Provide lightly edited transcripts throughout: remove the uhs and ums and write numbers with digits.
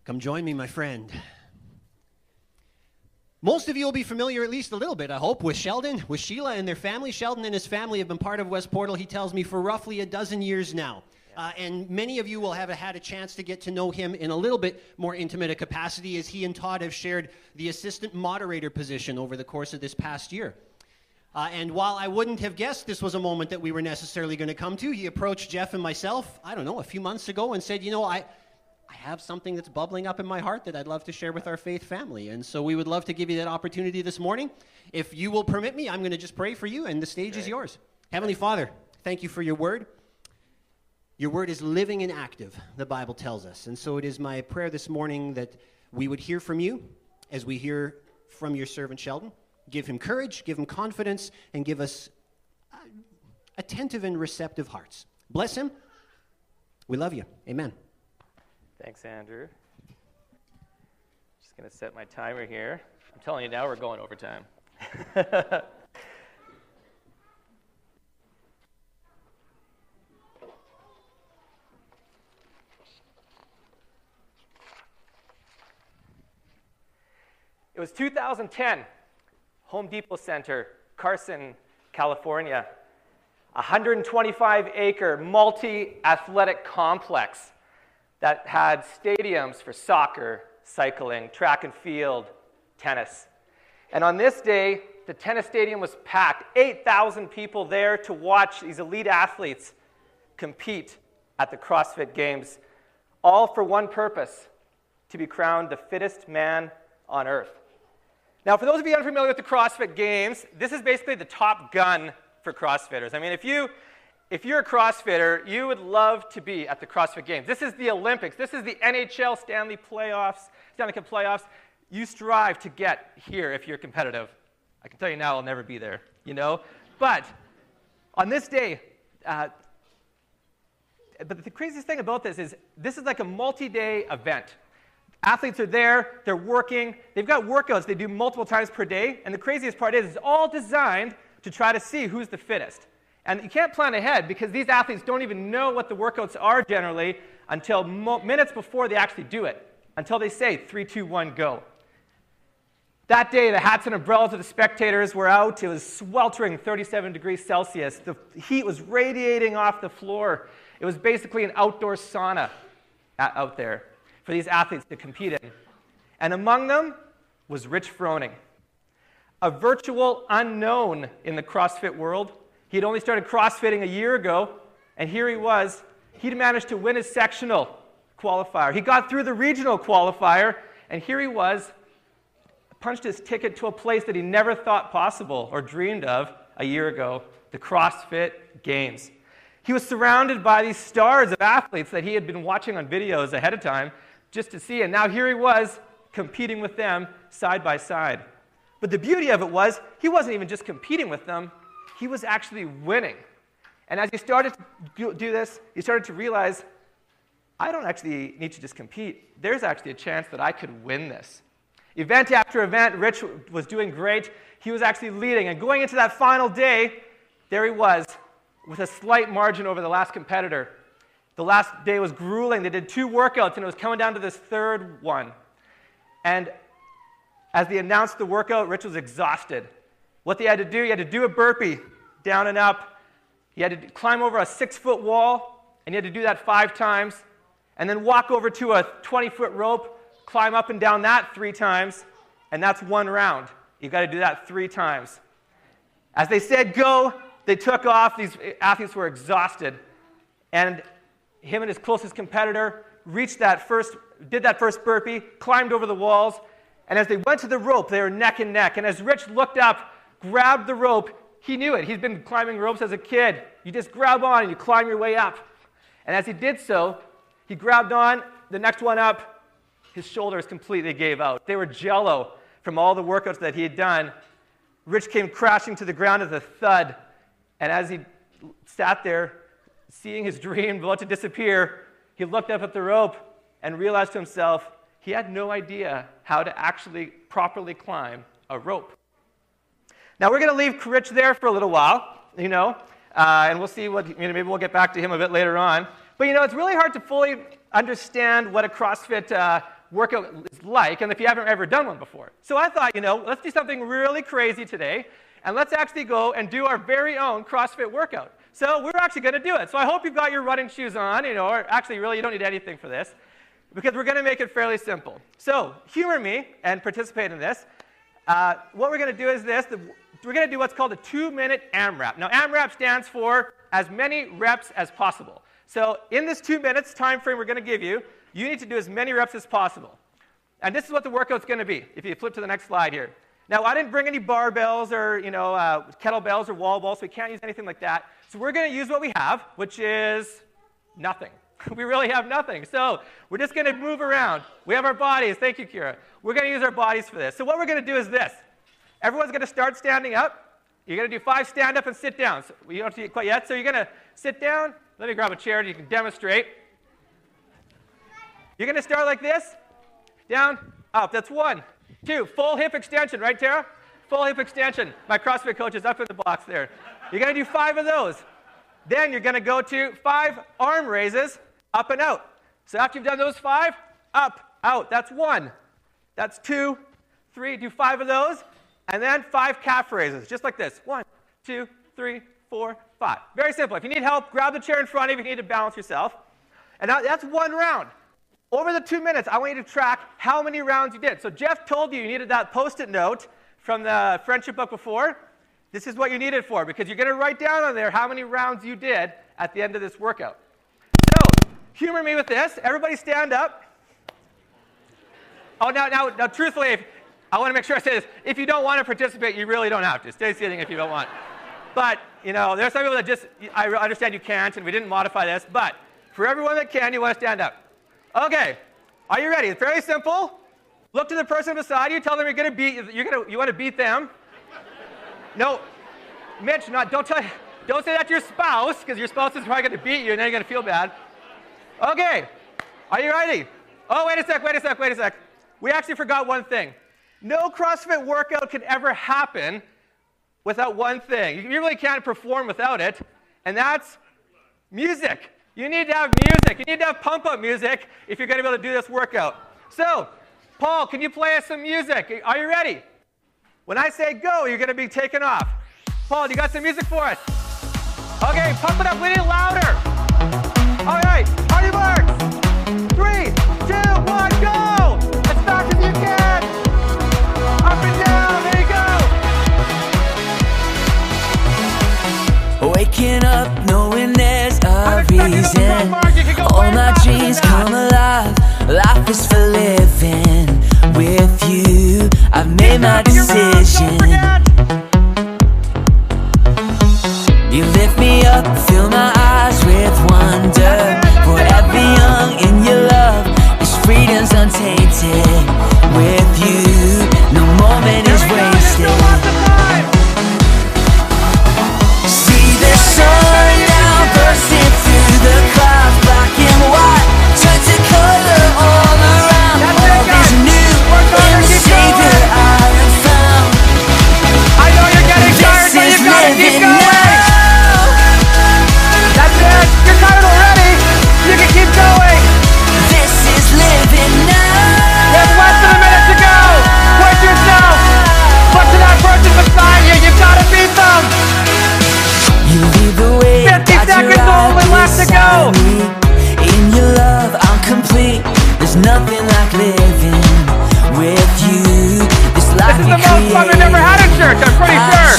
Come join me, my friend. Most of you will be familiar, at least a little bit, I hope, with Sheldon, with Sheila and their family. Sheldon and his family have been part of West Portal, he tells me, for roughly a dozen years now. And many of you will have had a chance to get to know him in a little bit more intimate a capacity, as he and Todd have shared the assistant moderator position over the course of this past year. And while I wouldn't have guessed this was a moment that we were necessarily going to come to, he approached Jeff and myself, I don't know, a few months ago and said, you know, I have something that's bubbling up in my heart that I'd love to share with our faith family. And so we would love to give you that opportunity this morning. If you will permit me, I'm going to just pray for you, and the stage is yours. Heavenly Father, thank you for your word. Your word is living and active, the Bible tells us. And so it is my prayer this morning that we would hear from you as we hear from your servant Sheldon. Give him courage, give him confidence, and give us attentive and receptive hearts. Bless him. We love you. Amen. Thanks, Andrew. Just going to set my timer here. I'm telling you now, we're going overtime. It was 2010, Home Depot Center, Carson, California. 125-acre multi-athletic complex that had stadiums for soccer, cycling, track and field, tennis. And on this day, the tennis stadium was packed. 8,000 people there to watch these elite athletes compete at the CrossFit Games, all for one purpose: to be crowned the fittest man on earth. Now, for those of you unfamiliar with the CrossFit Games, this is basically the Top Gun for CrossFitters. I mean, if you're a CrossFitter, you would love to be at the CrossFit Games. This is the Olympics. This is the NHL Stanley Cup playoffs. You strive to get here if you're competitive. I can tell you now, I'll never be there, you know. But on this day, but the craziest thing about this is like a multi-day event. Athletes are there, they're working, they've got workouts they do multiple times per day, and the craziest part is it's all designed to try to see who's the fittest. And you can't plan ahead because these athletes don't even know what the workouts are generally until minutes before they actually do it, until they say 3, 2, 1, go. That day, the hats and umbrellas of the spectators were out. It was sweltering 37 degrees Celsius. The heat was radiating off the floor. It was basically an outdoor sauna out there for these athletes to compete in. And among them was Rich Froning, a virtual unknown in the CrossFit world. He had only started CrossFitting a year ago, and here he was. He'd managed to win his sectional qualifier. He got through the regional qualifier, and here he was, punched his ticket to a place that he never thought possible or dreamed of a year ago, the CrossFit Games. He was surrounded by these stars of athletes that he had been watching on videos ahead of time just to see, and now here he was competing with them side by side. But the beauty of it was, he wasn't even just competing with them, he was actually winning. And as he started to do this, he started to realize, I don't actually need to just compete. There's actually a chance that I could win this. Event after event, Rich was doing great. He was actually leading. And going into that final day, there he was with a slight margin over the last competitor. The last day was grueling. They did 2 workouts, and it was coming down to this third one. And as they announced the workout, Rich was exhausted. What they had to do, he had to do a burpee, down and up. He had to climb over a 6-foot wall, and he had to do that 5 times, and then walk over to a 20-foot rope, climb up and down that 3 times, and that's 1 round. You've got to do that 3 times. As they said go, they took off. These athletes were exhausted, and him and his closest competitor did that first burpee, climbed over the walls, and as they went to the rope, they were neck and neck. And as Rich looked up, grabbed the rope, he knew it. He'd been climbing ropes as a kid. You just grab on and you climb your way up. And as he did so, he grabbed on, the next one up, his shoulders completely gave out. They were jello from all the workouts that he had done. Rich came crashing to the ground with a thud. And as he sat there, seeing his dream about to disappear, he looked up at the rope and realized to himself he had no idea how to actually properly climb a rope. Now, we're going to leave Rich there for a little while, and we'll see maybe we'll get back to him a bit later on. But, it's really hard to fully understand what a CrossFit workout is like, and if you haven't ever done one before. So I thought, let's do something really crazy today, and let's actually go and do our very own CrossFit workout. So we're actually going to do it. So I hope you've got your running shoes on, or actually, really, you don't need anything for this, because we're going to make it fairly simple. So humor me and participate in this. What we're going to do is this. We're going to do what's called a 2-minute AMRAP. Now, AMRAP stands for as many reps as possible. So in this 2 minutes time frame we're going to give you, you need to do as many reps as possible. And this is what the workout's going to be, if you flip to the next slide here. Now, I didn't bring any barbells or kettlebells or wall balls, so we can't use anything like that. So we're going to use what we have, which is nothing. We really have nothing. So we're just going to move around. We have our bodies. Thank you, Kira. We're going to use our bodies for this. So what we're going to do is this. Everyone's going to start standing up. You're going to do 5 stand up and sit down. So you don't see it quite yet. So you're going to sit down. Let me grab a chair and you can demonstrate. You're going to start like this. Down, up. That's 1, 2. Full hip extension, right, Tara? Full hip extension. My CrossFit coach is up in the box there. You're going to do 5 of those. Then you're going to go to 5 arm raises, up and out. So after you've done those 5, up, out. That's 1. That's 2, 3. Do 5 of those. And then 5 calf raises, just like this. 1, 2, 3, 4, 5. Very simple. If you need help, grab the chair in front of you if you need to balance yourself. And that's 1 round. Over the 2 minutes, I want you to track how many rounds you did. So Jeff told you needed that Post-it note from the friendship book before. This is what you need it for, because you're going to write down on there how many rounds you did at the end of this workout. So humor me with this. Everybody stand up. Oh, now, truthfully, I want to make sure I say this. If you don't want to participate, you really don't have to. Stay sitting if you don't want. But, there's some people that just, I understand you can't, and we didn't modify this. But for everyone that can, you want to stand up. Okay. Are you ready? It's very simple. Look to the person beside you. Tell them you want to beat them. No, Mitch, don't say that to your spouse, because your spouse is probably going to beat you, and then you're going to feel bad. Okay. Are you ready? Oh, wait a sec. We actually forgot one thing. No CrossFit workout could ever happen without one thing. You really can't perform without it, and that's music. You need to have music. You need to have pump-up music if you're going to be able to do this workout. So, Paul, can you play us some music? Are you ready? When I say go, you're going to be taken off. Paul, you got some music for us? Okay, pump it up. We need it louder. All right, on your marks. 3, 2, 1, go! As fast as you can. Up and down. There you go. Waking up knowing there's a reason. All my dreams come alive. Life is for living. With you, I've made my decision. You lift me up, fill my eyes with wonder. Forever young in your love, this freedom's untainted. With you, no moment is wasted. See the sun now bursting through the clouds. Black and white, turn to color all around. Love is new, in the Savior I have found. I know you're getting tired, but you've got to keep going. That's it. You're tired already. You can keep going. This is living now. There's less than a minute to go. Push yourself. Look to that person beside you. You've got to beat them. You lead the way. 50 seconds only left to go. In your love, I'm complete. There's nothing like living with you. This life This is the most fun we've ever had in church, I'm pretty sure.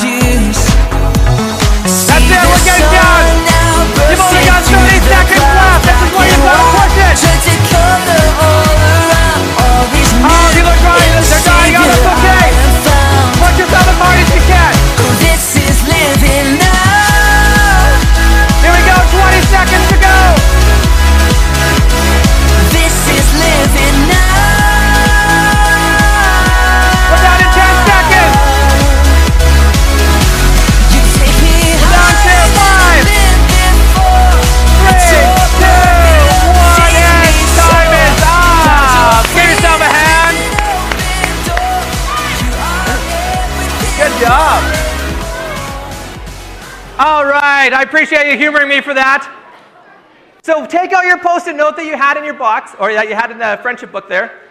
That's it, we're getting done. You've only got 30 seconds left. This is where you've got to push it. Oh, you look right. They're dying out. It's okay. Push yourself as hard as you can. This is living now. Here we go, 20 seconds to go. This is living now. We're down to 10 seconds. You take me Down to 5, 3, 2, 1, and time is up. Give yourself a hand. Good job. All right, I appreciate you humoring me for that. So take out your Post-it note that you had in your box, or that you had in the friendship book there,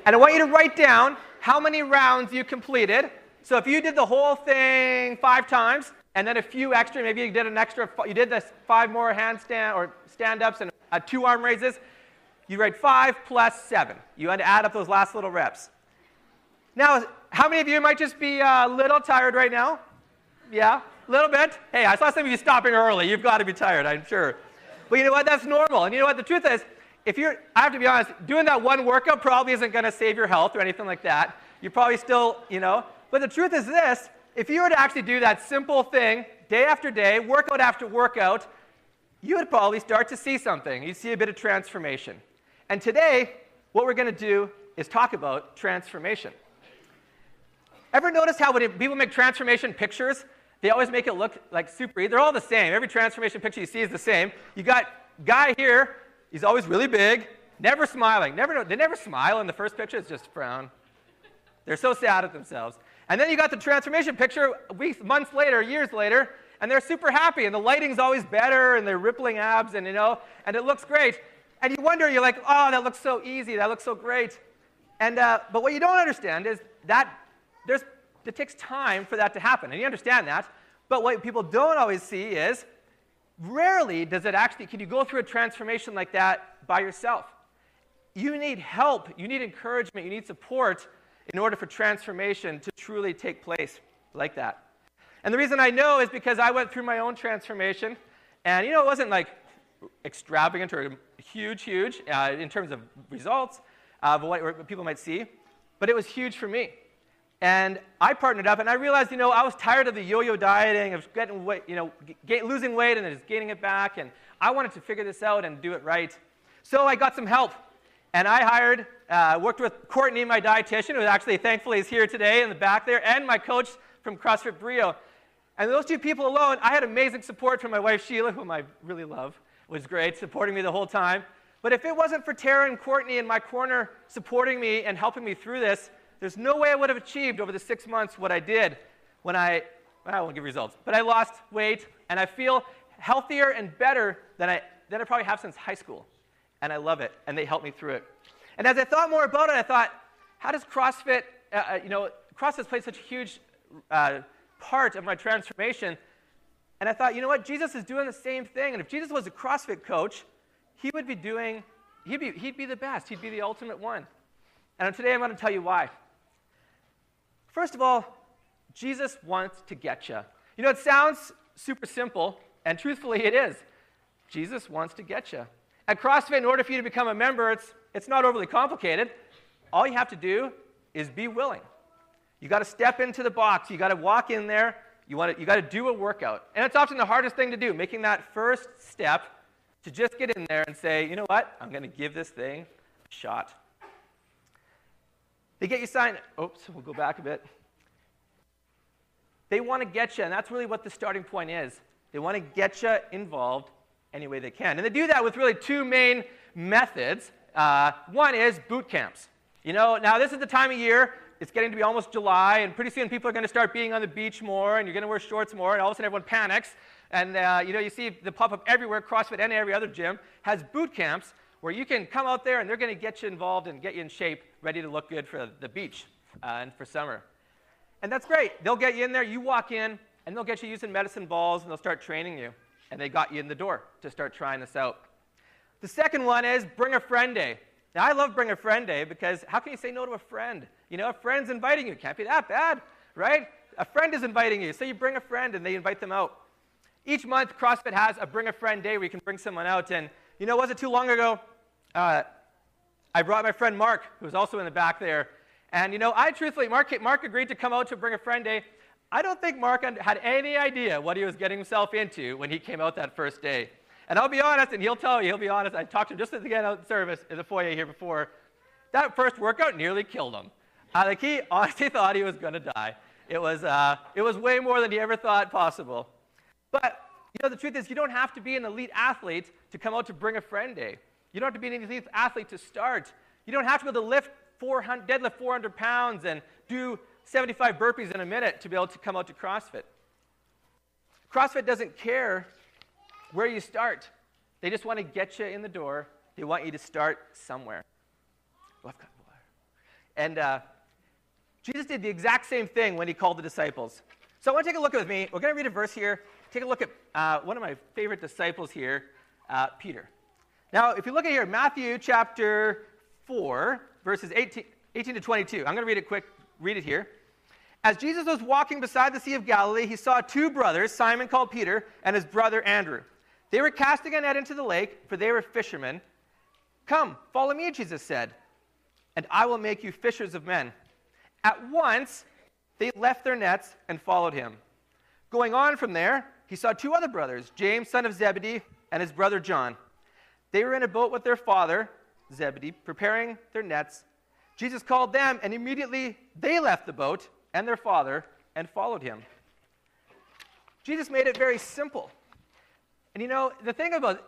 And I want you to write down how many rounds you completed. So if you did the whole thing 5 times, and then a few extra, maybe you did you did this 5 more handstand or stand-ups and 2 arm raises, you write 5 plus 7. You had to add up those last little reps. Now, how many of you might just be a little tired right now? Yeah, a little bit? Hey, I saw some of you stopping early. You've got to be tired, I'm sure. But you know what? That's normal. And you know what? The truth is, I have to be honest, doing that one workout probably isn't going to save your health or anything like that. You're probably still, But the truth is this, if you were to actually do that simple thing day after day, workout after workout, you would probably start to see something. You'd see a bit of transformation. And today, what we're going to do is talk about transformation. Ever notice how when people make transformation pictures, they always make it look like super easy? They're all the same. Every transformation picture you see is the same. You got guy here, he's always really big, never smiling. They never smile in the first picture, it's just frown. They're so sad at themselves. And then you got the transformation picture weeks, months later, years later, and they're super happy, and the lighting's always better, and they're rippling abs, and and it looks great. And you wonder, you're like, oh, that looks so easy, that looks so great. And but what you don't understand is that it takes time for that to happen, and you understand that. But what people don't always see is, rarely does it actually, can you go through a transformation like that by yourself? You need help, you need encouragement, you need support in order for transformation to truly take place like that. And the reason I know is because I went through my own transformation, and it wasn't like extravagant or huge in terms of results of what people might see, but it was huge for me. And I partnered up, and I realized, I was tired of the yo-yo dieting, of getting weight, losing weight and then just gaining it back, and I wanted to figure this out and do it right. So I got some help, and I worked with Courtney, my dietitian, who actually, thankfully, is here today in the back there, and my coach from CrossFit Brio. And those 2 people alone, I had amazing support from my wife, Sheila, whom I really love, was great, supporting me the whole time. But if it wasn't for Tara and Courtney in my corner supporting me and helping me through this, there's no way I would have achieved over the 6 months what I did when I won't give results, but I lost weight, and I feel healthier and better than I probably have since high school. And I love it, and they helped me through it. And as I thought more about it, I thought, how does CrossFit, CrossFit's played such a huge part of my transformation. And I thought, you know what, Jesus is doing the same thing, and if Jesus was a CrossFit coach, he'd be the best, he'd be the ultimate one. And today I'm going to tell you why. First of all, Jesus wants to get you. It sounds super simple, and truthfully it is. Jesus wants to get you. At CrossFit, in order for you to become a member, it's not overly complicated. All you have to do is be willing. You got to step into the box. You got to walk in there. You got to do a workout. And it's often the hardest thing to do, making that first step to just get in there and say, you know what, I'm going to give this thing a shot. They get you signed. Oops, we'll go back a bit. They want to get you, and that's really what the starting point is. They want to get you involved any way they can. And they do that with really 2 main methods. One is boot camps. Now this is the time of year, it's getting to be almost July, and pretty soon people are going to start being on the beach more, and you're going to wear shorts more, and all of a sudden everyone panics. And you see the pop-up everywhere, CrossFit and every other gym has boot camps where you can come out there and they're going to get you involved and get you in shape, ready to look good for the beach and for summer. And that's great. They'll get you in there, you walk in, and they'll get you using medicine balls, and they'll start training you. And they got you in the door to start trying this out. The second one is Bring a Friend Day. Now, I love Bring a Friend Day because how can you say no to a friend? A friend's inviting you. Can't be that bad, right? A friend is inviting you. So you bring a friend, and they invite them out. Each month, CrossFit has a Bring a Friend Day where you can bring someone out. And, wasn't too long ago, I brought my friend Mark, who was also in the back there. And, I truthfully, Mark agreed to come out to Bring a Friend Day. I don't think Mark had any idea what he was getting himself into when he came out that first day. And I'll be honest, and he'll tell you, he'll be honest, I talked to him just at the end of service in the foyer here before. That first workout nearly killed him. He honestly thought he was going to die. It was way more than he ever thought possible. But, the truth is, you don't have to be an elite athlete to come out to Bring a Friend Day. You don't have to be an elite athlete to start. You don't have to be able to deadlift 400 pounds and do 75 burpees in a minute to be able to come out to CrossFit. CrossFit doesn't care where you start. They just want to get you in the door. They want you to start somewhere. Oh, I've got water. And Jesus did the exact same thing when he called the disciples. So I want to take a look with me. We're going to read a verse here. Take a look at one of my favorite disciples here, Peter. Now, if you look at here, Matthew chapter 4, verses 18 to 22. I'm going to read it quick. Read it here. As Jesus was walking beside the Sea of Galilee, he saw two brothers, Simon called Peter, and his brother Andrew. They were casting a net into the lake, for they were fishermen. Come, follow me, Jesus said, and I will make you fishers of men. At once, they left their nets and followed him. Going on from there, he saw two other brothers, James, son of Zebedee, and his brother John. They were in a boat with their father, Zebedee, preparing their nets. Jesus called them, and immediately they left the boat and their father and followed him. Jesus made it very simple. And the thing about,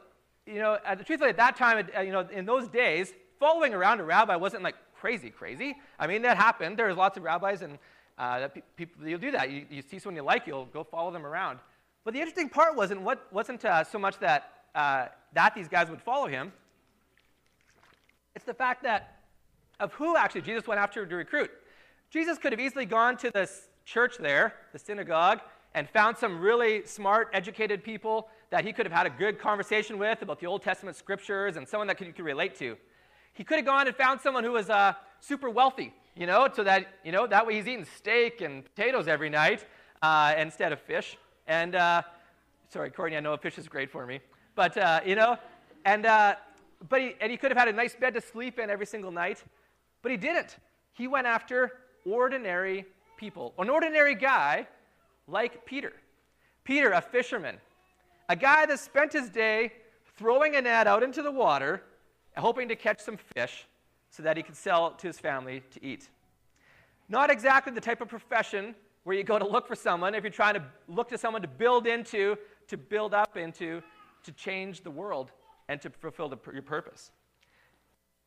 truthfully at that time, in those days, following around a rabbi wasn't like crazy. I mean, that happened. There's lots of rabbis, and people, you'll do that. You see someone you like, you'll go follow them around. But the interesting part wasn't so much that these guys would follow him. It's the fact that of who actually Jesus went after to recruit. Jesus could have easily gone to this church there, the synagogue, and found some really smart, educated people that he could have had a good conversation with about the Old Testament scriptures and someone that you could relate to. He could have gone and found someone who was super wealthy, so that, that way he's eating steak and potatoes every night instead of fish. And, sorry, Courtney, I know fish is great for me. But, but he could have had a nice bed to sleep in every single night. But he didn't. He went after ordinary people. An ordinary guy like Peter. Peter, a fisherman. A guy that spent his day throwing a net out into the water, hoping to catch some fish so that he could sell to his family to eat. Not exactly the type of profession where you go to look for someone if you're trying to look to someone to build into, to build up into, to change the world and to fulfill your purpose.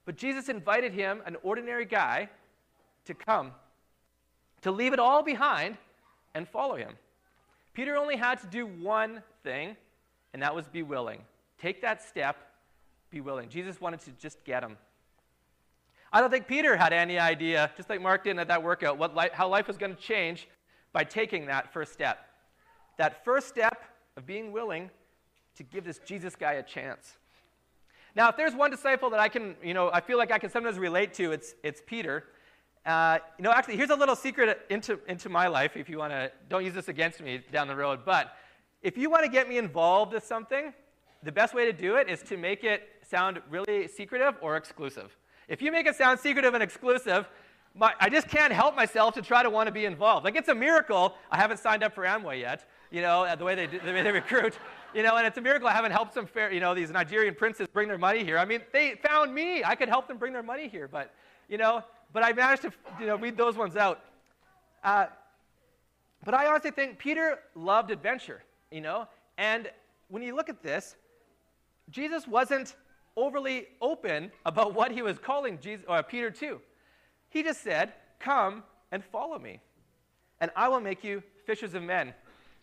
But Jesus invited him, an ordinary guy, to come, to leave it all behind and follow him. Peter only had to do one thing, and that was be willing. Take that step, be willing. Jesus wanted to just get him. I don't think Peter had any idea, just like Mark didn't at that workout, how life was going to change by taking that first step. That first step of being willing to give this Jesus guy a chance. Now, if there's one disciple that I feel like I can sometimes relate to, it's Peter. Actually, here's a little secret into my life. If you want to, don't use this against me down the road. But if you want to get me involved with something, the best way to do it is to make it sound really secretive or exclusive. If you make it sound secretive and exclusive, I just can't help myself to try to want to be involved. Like, it's a miracle I haven't signed up for Amway yet. The way they recruit. And it's a miracle I haven't helped some these Nigerian princes bring their money here. I mean, they found me. I could help them bring their money here, but I managed to weed those ones out. But I honestly think Peter loved adventure, and when you look at this, Jesus wasn't overly open about what he was calling Peter to. He just said, "Come and follow me, and I will make you fishers of men."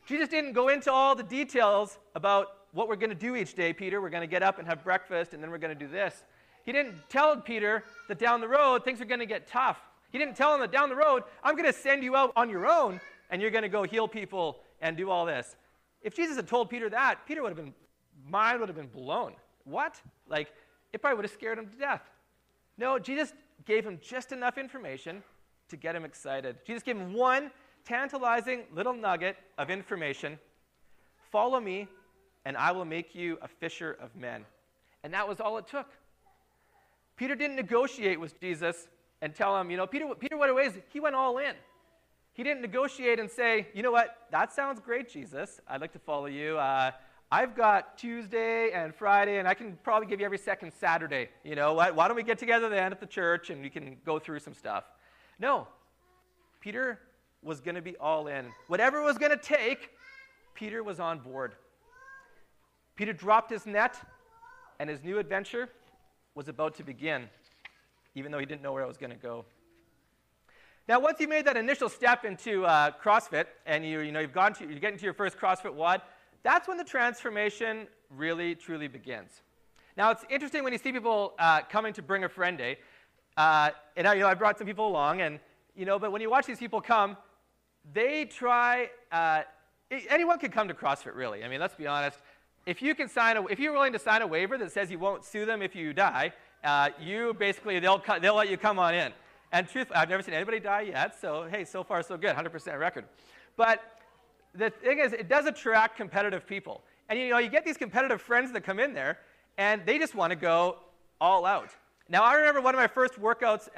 Jesus didn't go into all the details about what we're going to do each day, Peter. We're going to get up and have breakfast, and then we're going to do this. He didn't tell Peter that down the road, things are going to get tough. He didn't tell him that down the road, I'm going to send you out on your own, and you're going to go heal people and do all this. If Jesus had told Peter that, Peter mind would have been blown. What? Like, it probably would have scared him to death. No, Jesus gave him just enough information to get him excited. Jesus gave him one tantalizing little nugget of information. Follow me, and I will make you a fisher of men. And that was all it took. Peter didn't negotiate with Jesus and tell him, Peter what it was, he went all in. He didn't negotiate and say, you know what, that sounds great, Jesus. I'd like to follow you. I've got Tuesday and Friday, and I can probably give you every second Saturday. You know what, why don't we get together then at the church, and we can go through some stuff. No, Peter was going to be all in. Whatever it was going to take, Peter was on board. Peter dropped his net, and his new adventure was about to begin, even though he didn't know where it was going to go. Now, once you made that initial step into CrossFit, and you're getting to your first CrossFit WOD, that's when the transformation really, truly begins. Now, it's interesting when you see people coming to Bring a Friend Day. and I brought some people along, and but when you watch these people come, they try. Anyone can come to CrossFit, really. I mean, let's be honest. If you're willing to sign a waiver that says you won't sue them if you die, they'll let you come on in. And truthfully, I've never seen anybody die yet, so hey, so far so good, 100% record. But the thing is, it does attract competitive people. And you get these competitive friends that come in there, and they just want to go all out. Now, I remember one of my first workouts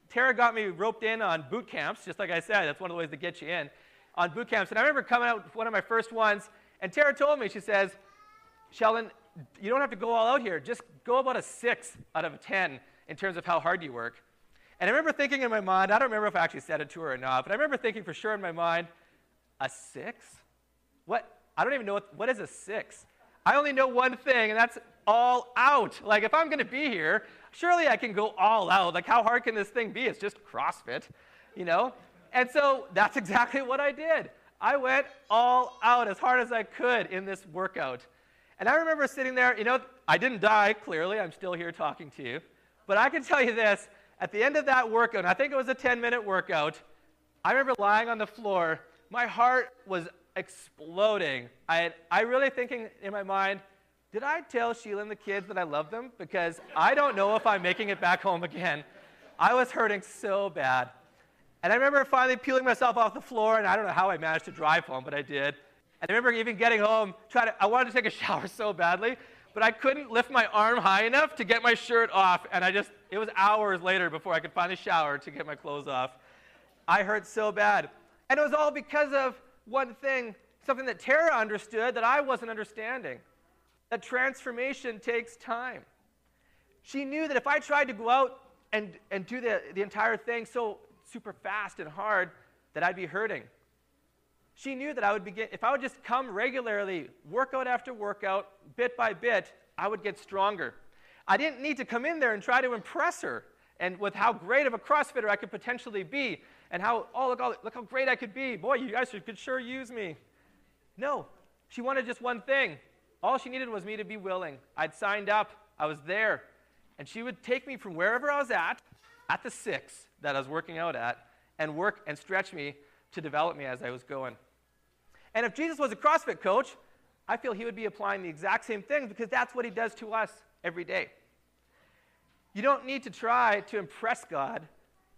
Tara got me roped in on boot camps, just like I said, that's one of the ways to get you in, on boot camps. And I remember coming out with one of my first ones, and Tara told me, she says, Sheldon, you don't have to go all out here. Just go about a 6 out of a 10 in terms of how hard you work. And I remember thinking in my mind, I don't remember if I actually said it to her or not, but I remember thinking for sure in my mind, a 6? What? I don't even know what is a 6. I only know one thing, and that's all out. Like, if I'm going to be here, surely I can go all out. Like, how hard can this thing be? It's just CrossFit, And so that's exactly what I did. I went all out as hard as I could in this workout. And I remember sitting there, I didn't die, clearly. I'm still here talking to you. But I can tell you this, at the end of that workout, I think it was a 10-minute workout, I remember lying on the floor. My heart was exploding. I really thinking in my mind, did I tell Sheila and the kids that I love them? Because I don't know if I'm making it back home again. I was hurting so bad. And I remember finally peeling myself off the floor, and I don't know how I managed to drive home, but I did. And I remember even getting home, I wanted to take a shower so badly, but I couldn't lift my arm high enough to get my shirt off, and it was hours later before I could finally shower to get my clothes off. I hurt so bad. And it was all because of one thing, something that Tara understood that I wasn't understanding, that transformation takes time. She knew that if I tried to go out and do the entire thing so super fast and hard, that I'd be hurting. She knew that if I would just come regularly, workout after workout, bit by bit, I would get stronger. I didn't need to come in there and try to impress her, and with how great of a CrossFitter I could potentially be, and look how great I could be. Boy, you guys could sure use me. No, she wanted just one thing. All she needed was me to be willing. I'd signed up, I was there, and she would take me from wherever I was at the 6 that I was working out at, and work and stretch me to develop me as I was going. And if Jesus was a CrossFit coach, I feel he would be applying the exact same things, because that's what he does to us every day. You don't need to try to impress God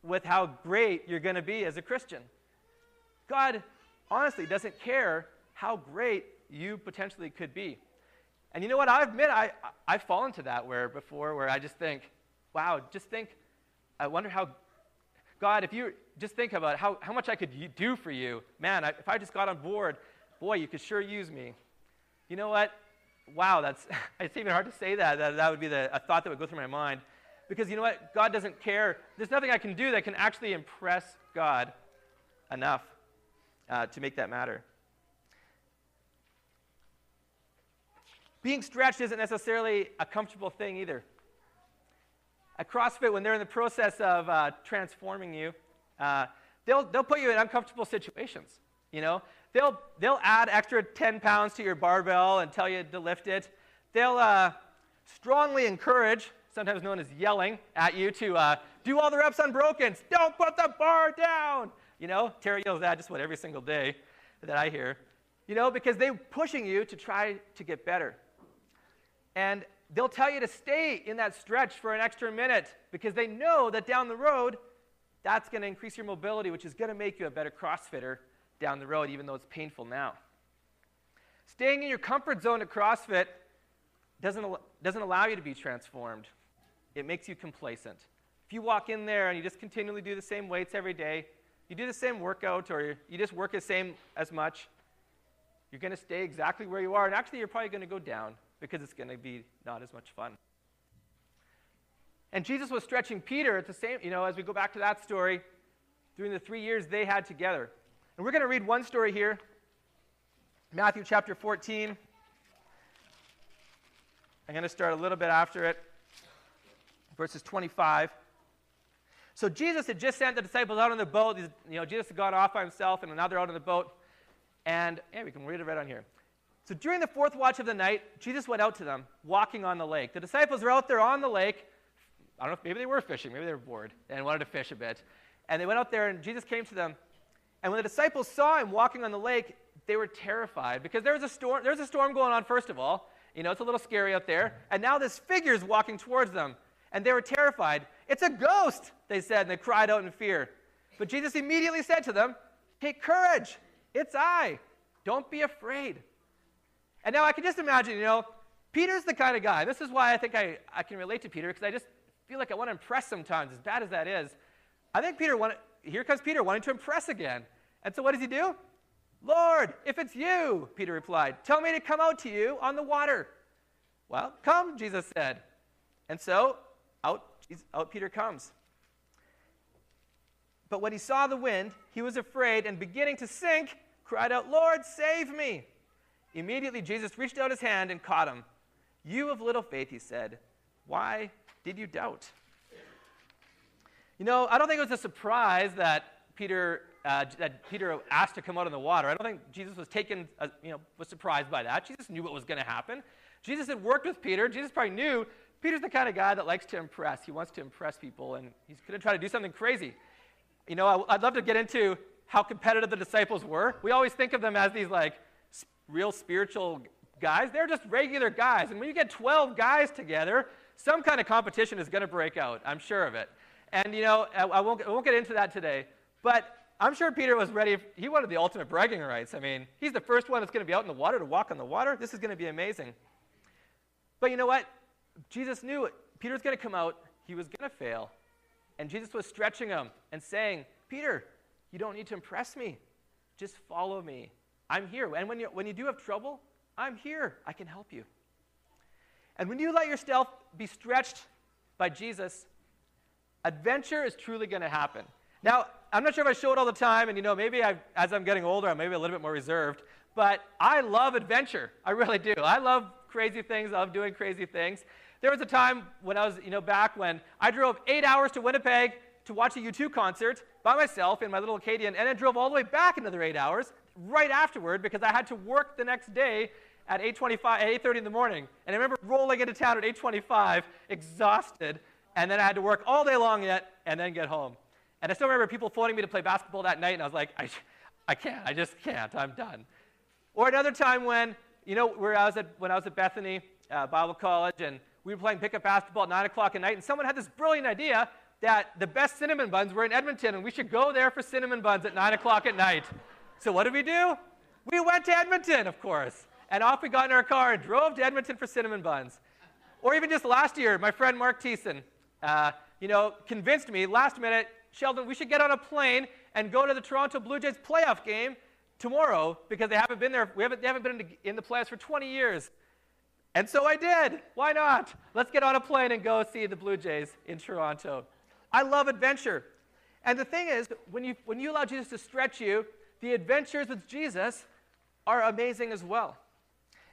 with how great you're going to be as a Christian. God honestly doesn't care how great you potentially could be. And you know what? I admit I've fallen to that before where I just think, wow, I wonder how, God, if you just think about how much I could do for you, man, if I just got on board, boy, you could sure use me. You know what? Wow, it's even hard to say that. That would be a thought that would go through my mind. Because you know what? God doesn't care. There's nothing I can do that can actually impress God enough to make that matter. Being stretched isn't necessarily a comfortable thing either. At CrossFit, when they're in the process of transforming you, they'll put you in uncomfortable situations. They'll add extra 10 pounds to your barbell and tell you to lift it. They'll strongly encourage, sometimes known as yelling, at you to do all the reps unbroken. Don't put the bar down. Terry yells that just every single day that I hear. Because they're pushing you to try to get better. And they'll tell you to stay in that stretch for an extra minute, because they know that down the road, that's going to increase your mobility, which is going to make you a better CrossFitter down the road, even though it's painful now. Staying in your comfort zone at CrossFit doesn't allow you to be transformed. It makes you complacent. If you walk in there and you just continually do the same weights every day, you do the same workout, or you just work as much, you're going to stay exactly where you are. And actually, you're probably going to go down, because it's going to be not as much fun. And Jesus was stretching Peter at the same, as we go back to that story, during the 3 years they had together. And we're going to read one story here, Matthew chapter 14. I'm going to start a little bit after it, verses 25. So Jesus had just sent the disciples out on the boat. Jesus had gone off by himself, and now they're out on the boat. And we can read it right on here. So during the 4th watch of the night, Jesus went out to them, walking on the lake. The disciples are out there on the lake, I don't know if maybe they were fishing, maybe they were bored and wanted to fish a bit. And they went out there, and Jesus came to them. And when the disciples saw him walking on the lake, they were terrified because there was a storm. There's a storm going on, first of all. You know, it's a little scary out there. And now this figure's walking towards them. And they were terrified. "It's a ghost," they said, and they cried out in fear. But Jesus immediately said to them, "Take courage. It's I. Don't be afraid." And now I can just imagine, you know, Peter's the kind of guy. This is why I think I can relate to Peter, because I just feel like I want to impress sometimes, as bad as that is. I think here comes Peter wanting to impress again. And so what does he do? "Lord, if it's you," Peter replied, "tell me to come out to you on the water." "Well, come," Jesus said. And so out Peter comes. But when he saw the wind, he was afraid, and beginning to sink, cried out, "Lord, save me." Immediately Jesus reached out his hand and caught him. "You of little faith," he said, "why did you doubt?" You know, I don't think it was a surprise that Peter asked to come out of the water. I don't think Jesus was was surprised by that. Jesus knew what was going to happen. Jesus had worked with Peter. Jesus probably knew Peter's the kind of guy that likes to impress. He wants to impress people, and he's going to try to do something crazy. You know, I'd love to get into how competitive the disciples were. We always think of them as these like real spiritual guys. They're just regular guys. And when you get 12 guys together, some kind of competition is going to break out. I'm sure of it. And, you know, I won't get into that today. But I'm sure Peter was ready. He wanted the ultimate bragging rights. I mean, he's the first one that's going to be out in the water to walk on the water. This is going to be amazing. But you know what? Jesus knew it. Peter's going to come out. He was going to fail. And Jesus was stretching him and saying, "Peter, you don't need to impress me. Just follow me. I'm here. And when you do have trouble, I'm here. I can help you." And when you let yourself be stretched by Jesus, adventure is truly going to happen. Now, I'm not sure if I show it all the time, and you know, maybe as I'm getting older, I'm maybe a little bit more reserved, but I love adventure. I really do. I love crazy things. I love doing crazy things. There was a time when I was, back when I drove 8 hours to Winnipeg to watch a U2 concert by myself in my little Acadian, and then drove all the way back another 8 hours right afterward because I had to work the next day at 8:30 in the morning. And I remember rolling into town at 8:25, exhausted, and then I had to work all day long yet, and then get home. And I still remember people phoning me to play basketball that night, and I was like, I can't. I just can't. I'm done. Or another time when, when I was at Bethany Bible College, and we were playing pickup basketball at 9 o'clock at night, and someone had this brilliant idea that the best cinnamon buns were in Edmonton, and we should go there for cinnamon buns at 9 o'clock at night. So what did we do? We went to Edmonton, of course. And off we got in our car and drove to Edmonton for cinnamon buns. Or even just last year, my friend Mark Thiessen, convinced me last minute, "Sheldon, we should get on a plane and go to the Toronto Blue Jays playoff game tomorrow because they haven't been there. They haven't been in the playoffs for 20 years. And so I did. Why not? Let's get on a plane and go see the Blue Jays in Toronto. I love adventure. And the thing is, when you allow Jesus to stretch you, the adventures with Jesus are amazing as well.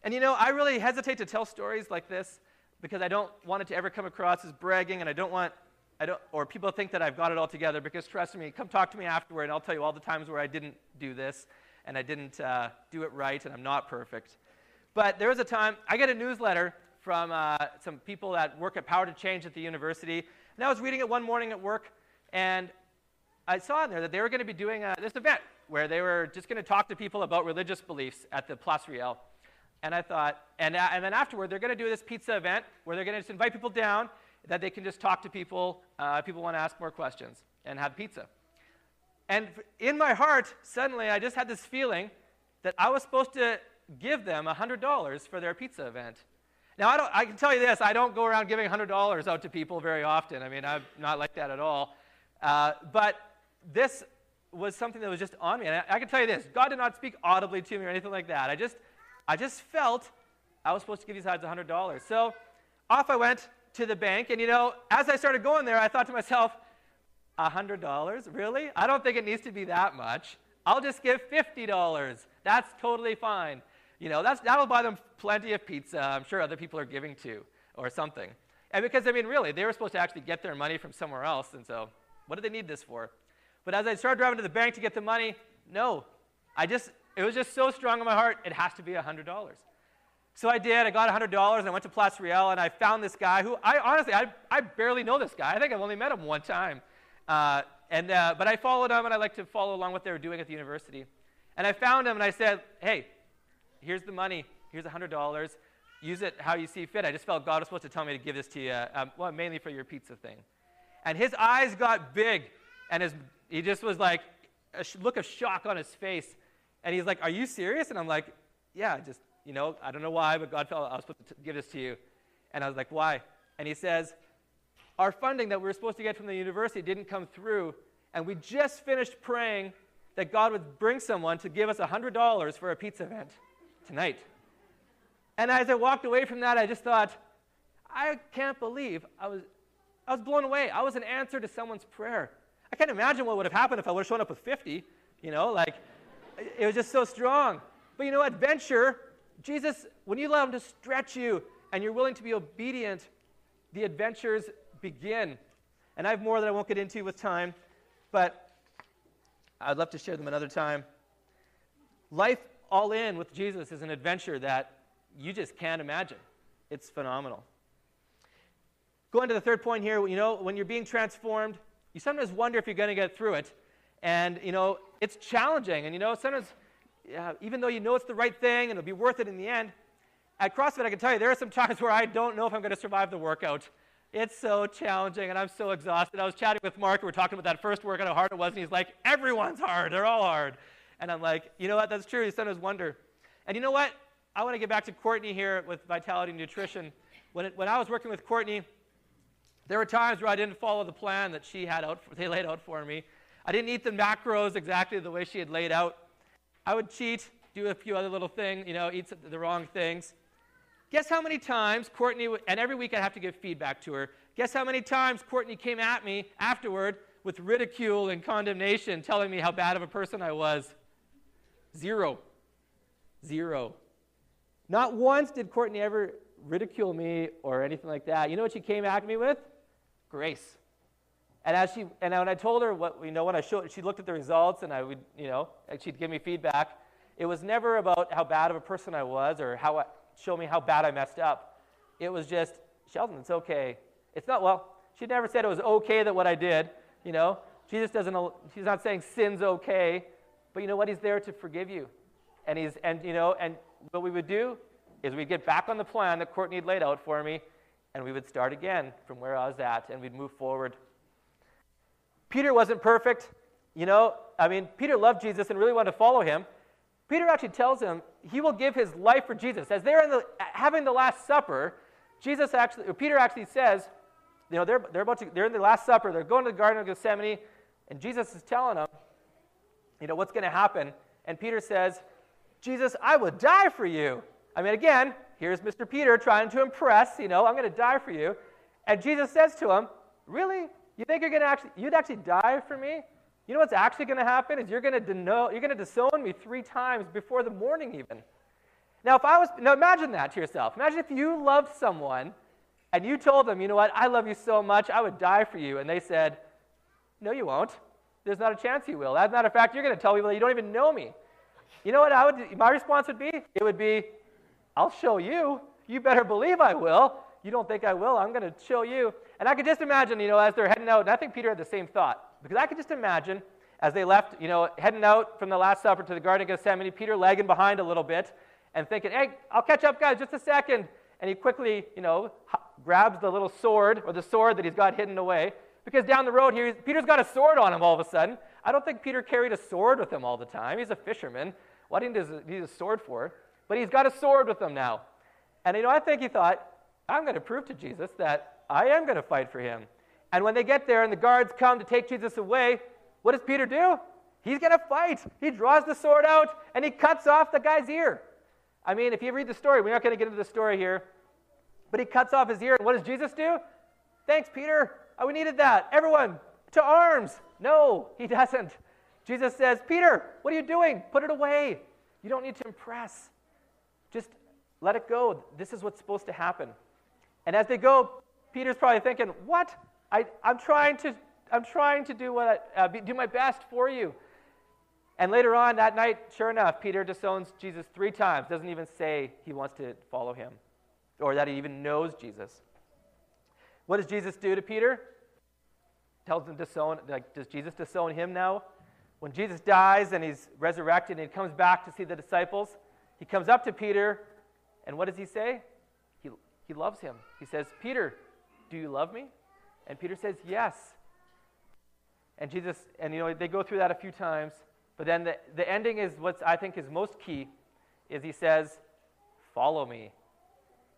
And I really hesitate to tell stories like this because I don't want it to ever come across as bragging, and or people think that I've got it all together, because trust me, come talk to me afterward and I'll tell you all the times where I didn't do this and I didn't do it right and I'm not perfect. But there was a time, I get a newsletter from some people that work at Power to Change at the university, and I was reading it one morning at work, and I saw in there that they were going to be doing this event where they were just going to talk to people about religious beliefs at the Place Riel. And I thought, and then afterward, they're going to do this pizza event where they're going to just invite people down that they can just talk to people. People want to ask more questions and have pizza. And in my heart, suddenly, I just had this feeling that I was supposed to give them $100 for their pizza event. Now, I can tell you this, I don't go around giving $100 out to people very often. I mean, I'm not like that at all. But this was something that was just on me. And I can tell you this, God did not speak audibly to me or anything like that. I just felt I was supposed to give these guys $100. So off I went to the bank, and as I started going there, I thought to myself, $100? Really? I don't think it needs to be that much. I'll just give $50. That's totally fine. That'll buy them plenty of pizza. I'm sure other people are giving too, or something. And because, really, they were supposed to actually get their money from somewhere else, and so what do they need this for? But as I started driving to the bank to get the money, no. It was just so strong in my heart, it has to be $100. So I did. I got $100, and I went to Place Real, and I found this guy who I barely know this guy. I think I've only met him one time. But I followed him, and I like to follow along what they were doing at the university. And I found him, and I said, hey, here's the money. Here's $100. Use it how you see fit. I just felt God was supposed to tell me to give this to you, well, mainly for your pizza thing. And his eyes got big, and he just was like a look of shock on his face. And he's like, are you serious? And I'm like, yeah, just, I don't know why, but God felt I was supposed to give this to you. And I was like, why? And he says, our funding that we were supposed to get from the university didn't come through, and we just finished praying that God would bring someone to give us $100 for a pizza event tonight. And as I walked away from that, I just thought, I can't believe I was blown away. I was an answer to someone's prayer. I can't imagine what would have happened if I would have shown up with 50, it was just so strong. But adventure, Jesus, when you allow him to stretch you and you're willing to be obedient, the adventures begin. And I have more that I won't get into with time, but I'd love to share them another time. Life all in with Jesus is an adventure that you just can't imagine. It's phenomenal. Going to the third point here, when you're being transformed, you sometimes wonder if you're going to get through it. And, it's challenging. And, sometimes, even though it's the right thing and it'll be worth it in the end, at CrossFit, I can tell you, there are some times where I don't know if I'm going to survive the workout. It's so challenging, and I'm so exhausted. I was chatting with Mark, we were talking about that first workout, how hard it was, and he's like, everyone's hard. They're all hard. And I'm like, you know what? That's true. You sometimes wonder. And you know what? I want to get back to Courtney here with Vitality Nutrition. When I was working with Courtney, there were times where I didn't follow the plan that they laid out for me. I didn't eat the macros exactly the way she had laid out. I would cheat, do a few other little things, eat the wrong things. Guess how many times Courtney, and every week I have to give feedback to her, guess how many times Courtney came at me afterward with ridicule and condemnation, telling me how bad of a person I was? Zero. Not once did Courtney ever ridicule me or anything like that. You know what she came at me with? Grace. And when I told her when I showed, she looked at the results, and I would, and she'd give me feedback. It was never about how bad of a person I was or show me how bad I messed up. It was just, Sheldon, it's okay. It's not, she never said it was okay that what I did, Jesus she's not saying sin's okay, but you know what? He's there to forgive you. And what we would do is we'd get back on the plan that Courtney had laid out for me, and we would start again from where I was at, and we'd move forward. Peter wasn't perfect. Peter loved Jesus and really wanted to follow him. Peter actually tells him he will give his life for Jesus. As they're having the Last Supper, Peter actually says, they're in the Last Supper, they're going to the Garden of Gethsemane, and Jesus is telling them, what's going to happen. And Peter says, Jesus, I would die for you. Again, here's Mr. Peter trying to impress, I'm going to die for you. And Jesus says to him, really? You think you'd actually die for me? You know what's actually going to happen is you're going to disown me 3 times before the morning even. Now, imagine that to yourself. Imagine if you loved someone and you told them, you know what, I love you so much, I would die for you. And they said, no, you won't. There's not a chance you will. As a matter of fact, you're going to tell people that you don't even know me. You know what my response would be? It would be, I'll show you. You better believe I will. You don't think I will? I'm going to show you. And I could just imagine, as they're heading out, and I think Peter had the same thought, because I could just imagine as they left, heading out from the Last Supper to the Garden of Gethsemane, Peter lagging behind a little bit and thinking, hey, I'll catch up, guys, just a second. And he quickly, grabs the little sword, or the sword that he's got hidden away, because down the road here, Peter's got a sword on him all of a sudden. I don't think Peter carried a sword with him all the time. He's a fisherman. What does he need a sword for? But he's got a sword with him now. And, I think he thought, I'm going to prove to Jesus that I am going to fight for him. And when they get there and the guards come to take Jesus away, what does Peter do? He's going to fight. He draws the sword out, and he cuts off the guy's ear. If you read the story, we're not going to get into the story here, but he cuts off his ear, and what does Jesus do? Thanks, Peter. We needed that. Everyone, to arms. No, he doesn't. Jesus says, Peter, what are you doing? Put it away. You don't need to impress. Just let it go. This is what's supposed to happen. And as they go, Peter's probably thinking, what? I'm trying to do my best for you. And later on that night, sure enough, Peter disowns Jesus 3 times, doesn't even say he wants to follow him or that he even knows Jesus. What does Jesus do to Peter? Tells him to disown, like, does Jesus disown him now? When Jesus dies and he's resurrected and he comes back to see the disciples, he comes up to Peter, and what does he say? He loves him. He says, Peter, do you love me? And Peter says, yes. And Jesus, and they go through that a few times, but then the ending is what I think is most key, is he says, follow me.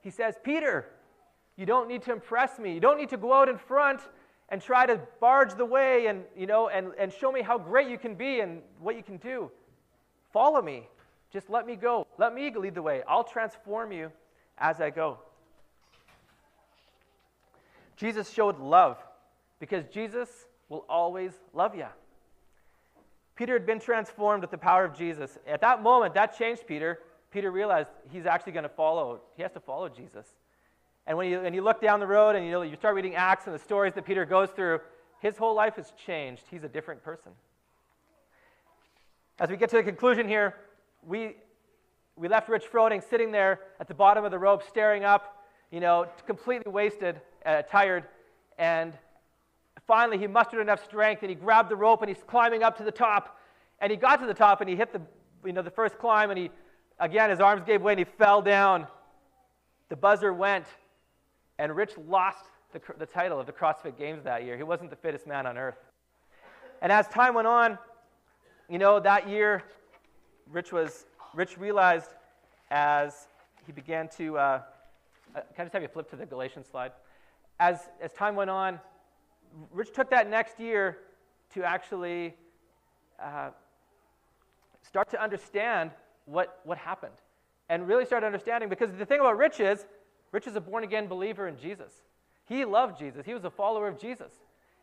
He says, Peter, you don't need to impress me. You don't need to go out in front and try to barge the way and show me how great you can be and what you can do. Follow me. Just let me go. Let me lead the way. I'll transform you as I go. Jesus showed love because Jesus will always love you. Peter had been transformed with the power of Jesus. At that moment, that changed Peter. Peter realized he's actually going to follow. He has to follow Jesus. And when you look down the road and you start reading Acts and the stories that Peter goes through, his whole life has changed. He's a different person. As we get to the conclusion here, we left Rich Froding sitting there at the bottom of the rope, staring up, completely wasted, tired, and finally he mustered enough strength and he grabbed the rope and he's climbing up to the top, and he got to the top and he hit the first climb, and his arms gave way and he fell down. The buzzer went, and Rich lost the title of the CrossFit Games that year. He wasn't the fittest man on earth. And as time went on, that year, Rich realized as he began to, can I just have you flip to the Galatians slide? As time went on, Rich took that next year to actually start to understand what happened. And really start understanding, because the thing about Rich is a born-again believer in Jesus. He loved Jesus. He was a follower of Jesus.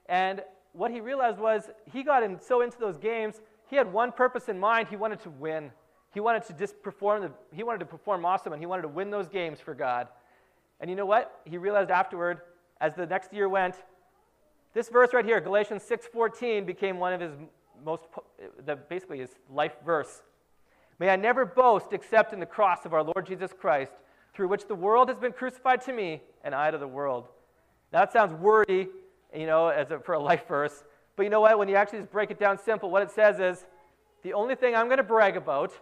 And what he realized was he got so into those games, he had one purpose in mind. He wanted to win. He wanted to he wanted to perform awesome, and he wanted to win those games for God. And you know what? He realized afterward, as the next year went, this verse right here, Galatians 6:14, became one of his basically his life verse. May I never boast except in the cross of our Lord Jesus Christ, through which the world has been crucified to me, and I to the world. Now, that sounds wordy, for a life verse. But you know what? When you actually just break it down simple, what it says is, the only thing I'm going to brag about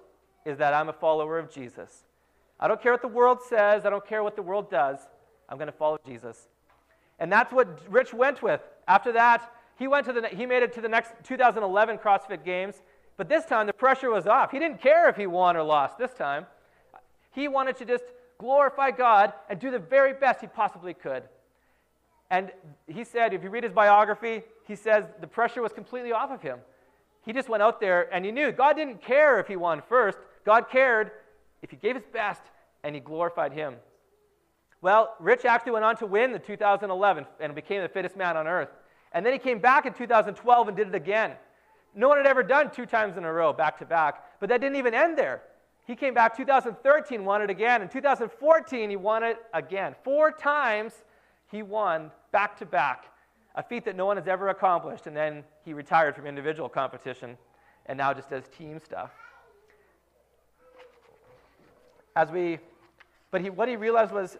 is that I'm a follower of Jesus. I don't care what the world says. I don't care what the world does. I'm going to follow Jesus. And that's what Rich went with. After that, he made it to the next 2011 CrossFit Games. But this time, the pressure was off. He didn't care if he won or lost this time. He wanted to just glorify God and do the very best he possibly could. And he said, if you read his biography, he says the pressure was completely off of him. He just went out there and he knew God didn't care if he won first. God cared if he gave his best and he glorified him. Well, Rich actually went on to win the 2011 and became the fittest man on earth. And then he came back in 2012 and did it again. No one had ever done 2 times in a row, back to back. But that didn't even end there. He came back 2013, won it again. In 2014, he won it again. 4 times he won back to back, a feat that no one has ever accomplished. And then he retired from individual competition and now just does team stuff. What he realized was,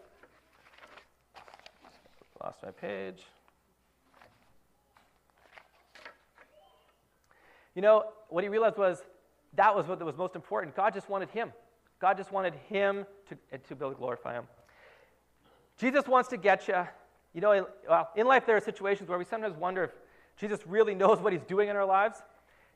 lost my page. What he realized was that was what was most important. God just wanted him. God just wanted him to be able to glorify him. Jesus wants to get you. In life there are situations where we sometimes wonder if Jesus really knows what he's doing in our lives.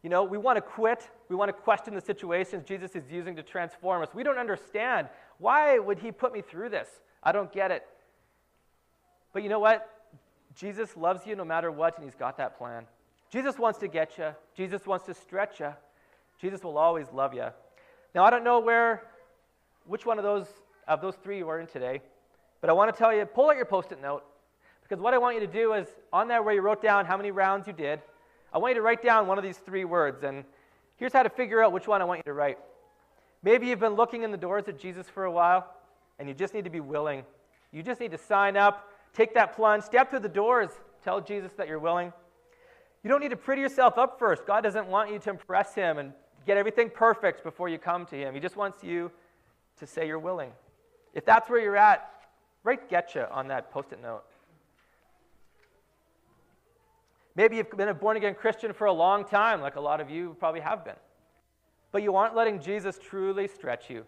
We want to quit. We want to question the situations Jesus is using to transform us. We don't understand. Why would he put me through this? I don't get it. But you know what? Jesus loves you no matter what, and he's got that plan. Jesus wants to get you. Jesus wants to stretch you. Jesus will always love you. Now, I don't know which one of those 3 you are in today, but I want to tell you, pull out your Post-it note, because what I want you to do is, on there where you wrote down how many rounds you did, I want you to write down one of these 3 words, and here's how to figure out which one I want you to write. Maybe you've been looking in the doors of Jesus for a while, and you just need to be willing. You just need to sign up, take that plunge, step through the doors, tell Jesus that you're willing. You don't need to pretty yourself up first. God doesn't want you to impress him and get everything perfect before you come to him. He just wants you to say you're willing. If that's where you're at, write getcha on that Post-it note. Maybe you've been a born-again Christian for a long time, like a lot of you probably have been. But you aren't letting Jesus truly stretch you.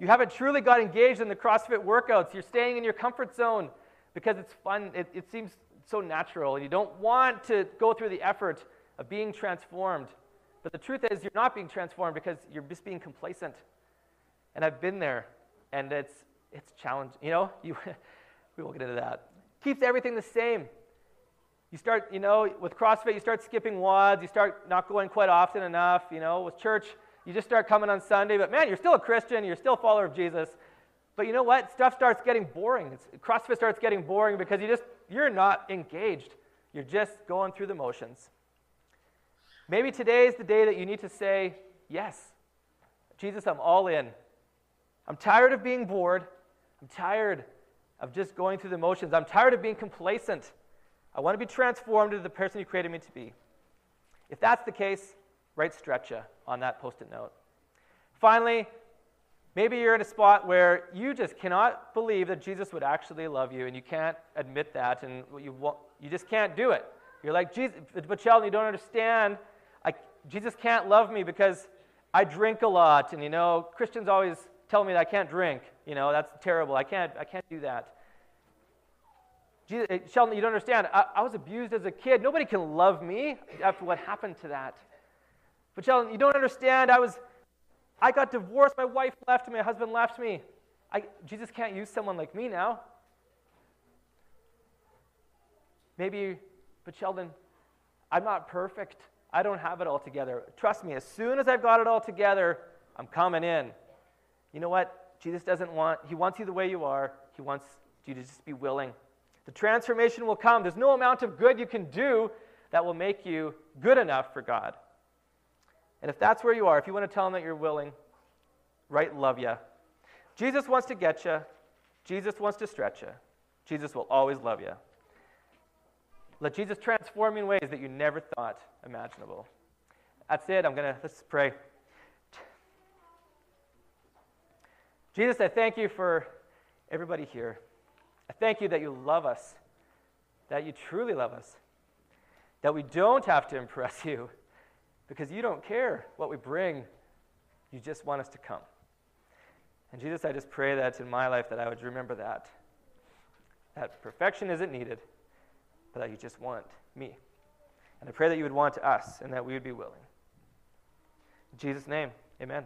You haven't truly got engaged in the CrossFit workouts. You're staying in your comfort zone because it's fun. It seems so natural. And you don't want to go through the effort of being transformed. But the truth is you're not being transformed because you're just being complacent. And I've been there. And it's challenging. You know, we won't get into that. Keeps everything the same. You start, with CrossFit, you start skipping WODs. You start not going quite often enough. With church, you just start coming on Sunday. But man, you're still a Christian. You're still a follower of Jesus. But you know what? Stuff starts getting boring. CrossFit starts getting boring because you're not engaged. You're just going through the motions. Maybe today is the day that you need to say, yes, Jesus, I'm all in. I'm tired of being bored. I'm tired of just going through the motions. I'm tired of being complacent. I want to be transformed into the person you created me to be. If that's the case, write stretcha on that Post-it note. Finally, maybe you're in a spot where you just cannot believe that Jesus would actually love you, and you can't admit that, and you just can't do it. You're like, Jesus, but Sheldon, you don't understand. Jesus can't love me because I drink a lot, and Christians always tell me that I can't drink. That's terrible. I can't do that. Jesus, Sheldon, you don't understand. I was abused as a kid. Nobody can love me after what happened to that. But Sheldon, you don't understand. I got divorced. My wife left me. My husband left me. Jesus can't use someone like me now. Maybe, but Sheldon, I'm not perfect. I don't have it all together. Trust me, as soon as I've got it all together, I'm coming in. You know what? Jesus he wants you the way you are. He wants you to just be willing. The transformation will come. There's no amount of good you can do that will make you good enough for God. And if that's where you are, if you want to tell him that you're willing, write love ya. Jesus wants to get you. Jesus wants to stretch you. Jesus will always love you. Let Jesus transform you in ways that you never thought imaginable. That's it. Let's pray. Jesus, I thank you for everybody here. I thank you that you love us, that you truly love us, that we don't have to impress you because you don't care what we bring. You just want us to come. And Jesus, I just pray that in my life that I would remember that perfection isn't needed, but that you just want me. And I pray that you would want us and that we would be willing. In Jesus' name, amen.